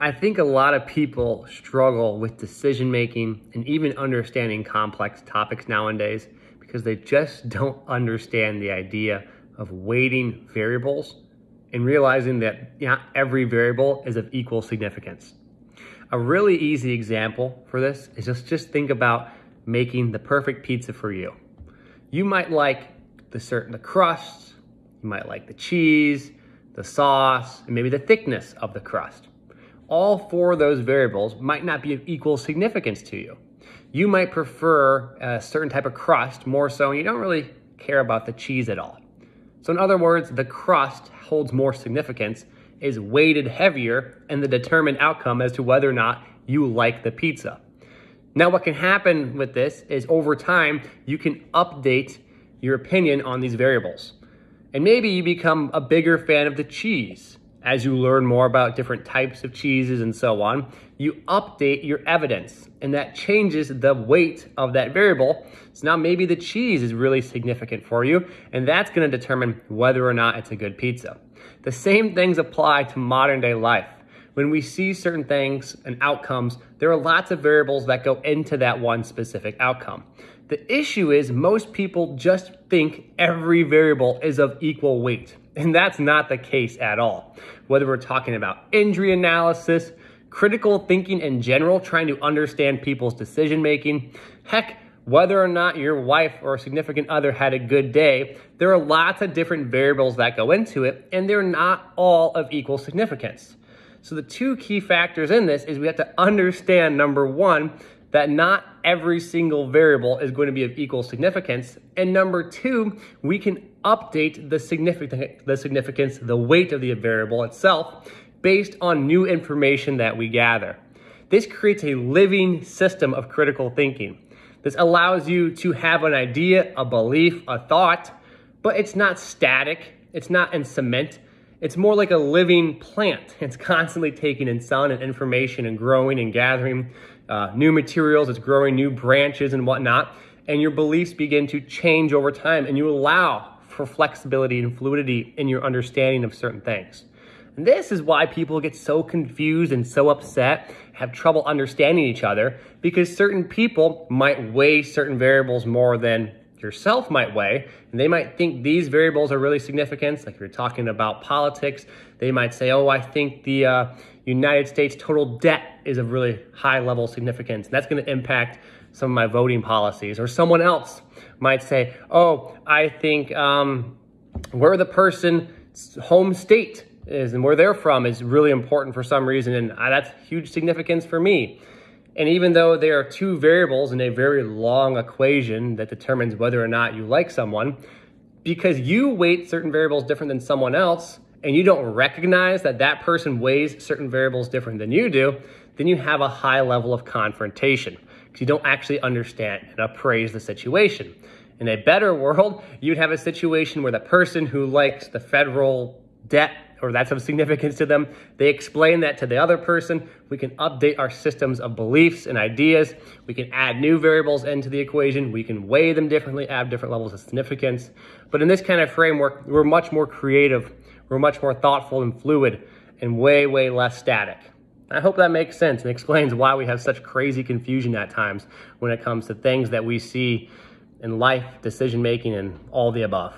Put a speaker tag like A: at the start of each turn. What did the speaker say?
A: I think a lot of people struggle with decision making and even understanding complex topics nowadays because they just don't understand the idea of weighting variables and realizing that not every variable is of equal significance. A really easy example for this is just think about making the perfect pizza for you. You might like the crust, you might like the cheese, the sauce, and maybe the thickness of the crust. All four of those variables might not be of equal significance to you. You might prefer a certain type of crust more so, and you don't really care about the cheese at all. So in other words, the crust holds more significance, is weighted heavier in the determined outcome as to whether or not you like the pizza. Now what can happen with this is over time, you can update your opinion on these variables. And maybe you become a bigger fan of the cheese. As you learn more about different types of cheeses and so on, you update your evidence, and that changes the weight of that variable. So now maybe the cheese is really significant for you, and that's going to determine whether or not it's a good pizza. The same things apply to modern day life. When we see certain things and outcomes, there are lots of variables that go into that one specific outcome. The issue is most people just think every variable is of equal weight, and that's not the case at all. Whether we're talking about injury analysis, critical thinking in general, trying to understand people's decision making, heck, whether or not your wife or significant other had a good day, there are lots of different variables that go into it, and they're not all of equal significance. So the two key factors in this is we have to understand, number one, that not every single variable is going to be of equal significance. And number two, we can update the significance, the weight of the variable itself based on new information that we gather. This creates a living system of critical thinking. This allows you to have an idea, a belief, a thought, but it's not static. It's not in cement. It's more like a living plant. It's constantly taking in sun and information and growing and gathering new materials. It's growing new branches and whatnot. And your beliefs begin to change over time, and you allow for flexibility and fluidity in your understanding of certain things. And this is why people get so confused and so upset, have trouble understanding each other, because certain people might weigh certain variables more than yourself might weigh, and they might think these variables are really significant. Like if you're talking about politics, they might say, oh, I think the United States total debt is of really high level significance. And that's going to impact some of my voting policies. Or someone else might say, oh, I think where the person's home state is and where they're from is really important for some reason, and that's huge significance for me. And even though there are two variables in a very long equation that determines whether or not you like someone, because you weight certain variables different than someone else, and you don't recognize that that person weighs certain variables different than you do, then you have a high level of confrontation because you don't actually understand and appraise the situation. In a better world, you'd have a situation where the person who likes the federal debt or that's of significance to them, they explain that to the other person. We can update our systems of beliefs and ideas. We can add new variables into the equation. We can weigh them differently, add different levels of significance. But in this kind of framework, we're much more creative. We're much more thoughtful and fluid and way, way less static. I hope that makes sense and explains why we have such crazy confusion at times when it comes to things that we see in life, decision making, and all the above.